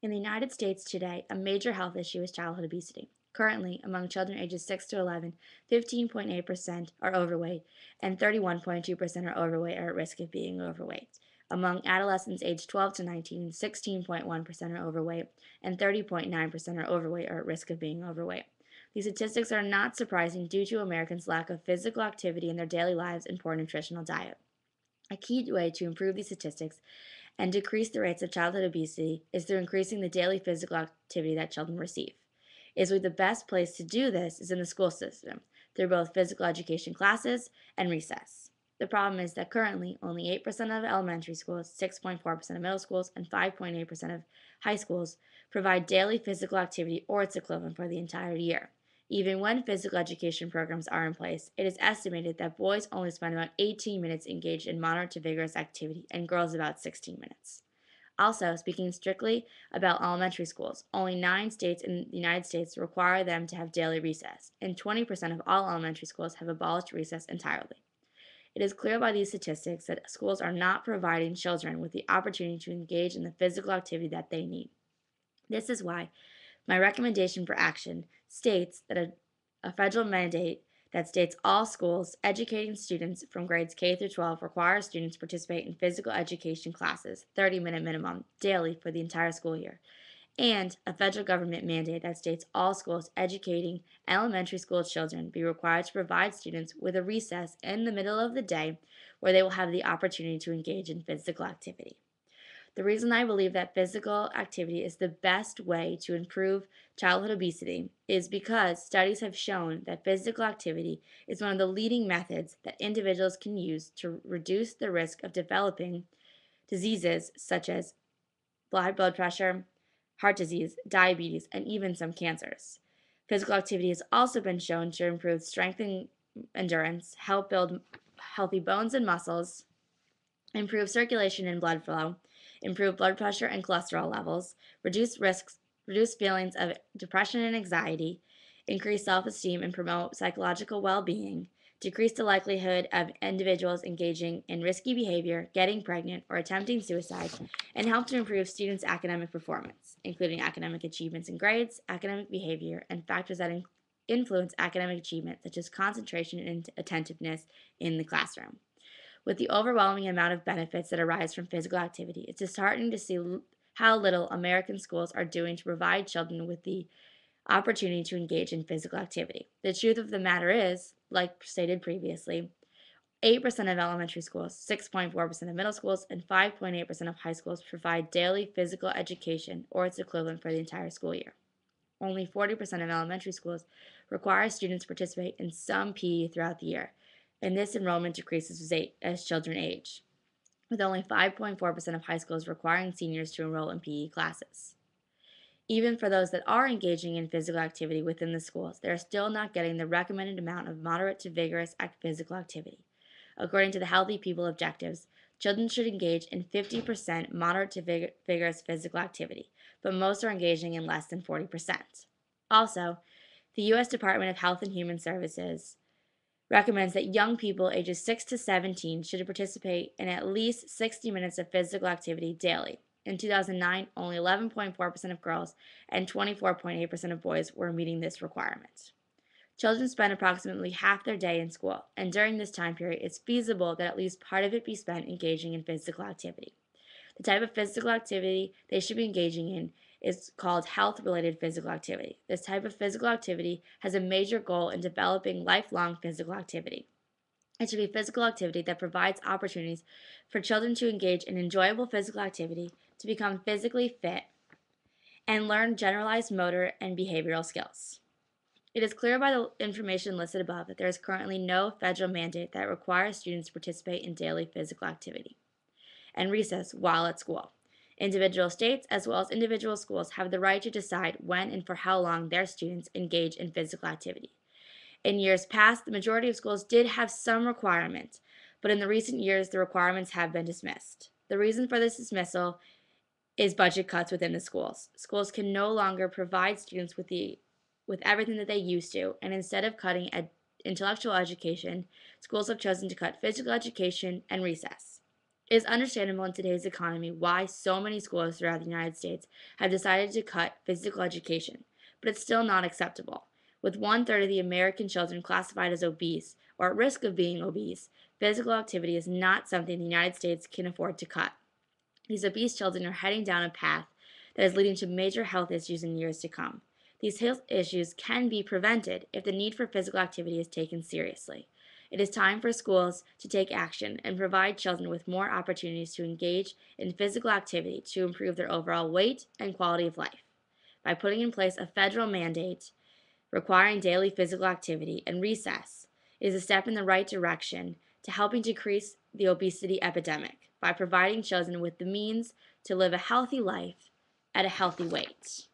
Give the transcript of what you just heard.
In the United States today, a major health issue is childhood obesity. Currently, among children ages 6 to 11, 15.8% are overweight and 31.2% are overweight or at risk of being overweight. Among adolescents aged 12 to 19, 16.1% are overweight and 30.9% are overweight or at risk of being overweight. These statistics are not surprising due to Americans' lack of physical activity in their daily lives and poor nutritional diet. A key way to improve these statistics and decrease the rates of childhood obesity is through increasing the daily physical activity that children receive. Is the best place to do this is in the school system, through both physical education classes and recess. The problem is that currently only 8% of elementary schools, 6.4% of middle schools, and 5.8% of high schools provide daily physical activity or its equivalent for the entire year. Even when physical education programs are in place, it is estimated that boys only spend about 18 minutes engaged in moderate to vigorous activity and girls about 16 minutes. Also, speaking strictly about elementary schools, only 9 states in the United States require them to have daily recess, and 20% of all elementary schools have abolished recess entirely. It is clear by these statistics that schools are not providing children with the opportunity to engage in the physical activity that they need. This is why my recommendation for action states that a federal mandate that states all schools educating students from grades K through 12 require students to participate in physical education classes, 30-minute minimum, daily for the entire school year, and a federal government mandate that states all schools educating elementary school children be required to provide students with a recess in the middle of the day where they will have the opportunity to engage in physical activity. The reason I believe that physical activity is the best way to improve childhood obesity is because studies have shown that physical activity is one of the leading methods that individuals can use to reduce the risk of developing diseases such as high blood pressure, heart disease, diabetes, and even some cancers. Physical activity has also been shown to improve strength and endurance, help build healthy bones and muscles, improve circulation and blood flow, improve blood pressure and cholesterol levels, reduce feelings of depression and anxiety, increase self-esteem and promote psychological well-being, decrease the likelihood of individuals engaging in risky behavior, getting pregnant, or attempting suicide, and help to improve students' academic performance, including academic achievements and grades, academic behavior, and factors that influence academic achievement, such as concentration and attentiveness in the classroom. With the overwhelming amount of benefits that arise from physical activity, it's disheartening to see how little American schools are doing to provide children with the opportunity to engage in physical activity. The truth of the matter is, like stated previously, 8% of elementary schools, 6.4% of middle schools, and 5.8% of high schools provide daily physical education or its equivalent for the entire school year. Only 40% of elementary schools require students to participate in some PE throughout the year, and this enrollment decreases as children age, with only 5.4% of high schools requiring seniors to enroll in PE classes. Even for those that are engaging in physical activity within the schools, they are still not getting the recommended amount of moderate to vigorous physical activity. According to the Healthy People Objectives, children should engage in 50% moderate to vigorous physical activity, but most are engaging in less than 40%. Also, the U.S. Department of Health and Human Services recommends that young people ages 6 to 17 should participate in at least 60 minutes of physical activity daily. In 2009, only 11.4% of girls and 24.8% of boys were meeting this requirement. Children spend approximately half their day in school, and during this time period, it's feasible that at least part of it be spent engaging in physical activity. The type of physical activity they should be engaging in is called health-related physical activity. This type of physical activity has a major goal in developing lifelong physical activity. It should be physical activity that provides opportunities for children to engage in enjoyable physical activity, to become physically fit, and learn generalized motor and behavioral skills. It is clear by the information listed above that there is currently no federal mandate that requires students to participate in daily physical activity and recess while at school. Individual states, as well as individual schools, have the right to decide when and for how long their students engage in physical activity. In years past, the majority of schools did have some requirements, but in the recent years, the requirements have been dismissed. The reason for this dismissal is budget cuts within the schools. Schools can no longer provide students with everything that they used to, and instead of cutting intellectual education, schools have chosen to cut physical education and recess. It is understandable in today's economy why so many schools throughout the United States have decided to cut physical education, but it's still not acceptable. With one-third of the American children classified as obese or at risk of being obese, physical activity is not something the United States can afford to cut. These obese children are heading down a path that is leading to major health issues in years to come. These health issues can be prevented if the need for physical activity is taken seriously. It is time for schools to take action and provide children with more opportunities to engage in physical activity to improve their overall weight and quality of life. By putting in place a federal mandate requiring daily physical activity and recess, is a step in the right direction to helping decrease the obesity epidemic by providing children with the means to live a healthy life at a healthy weight.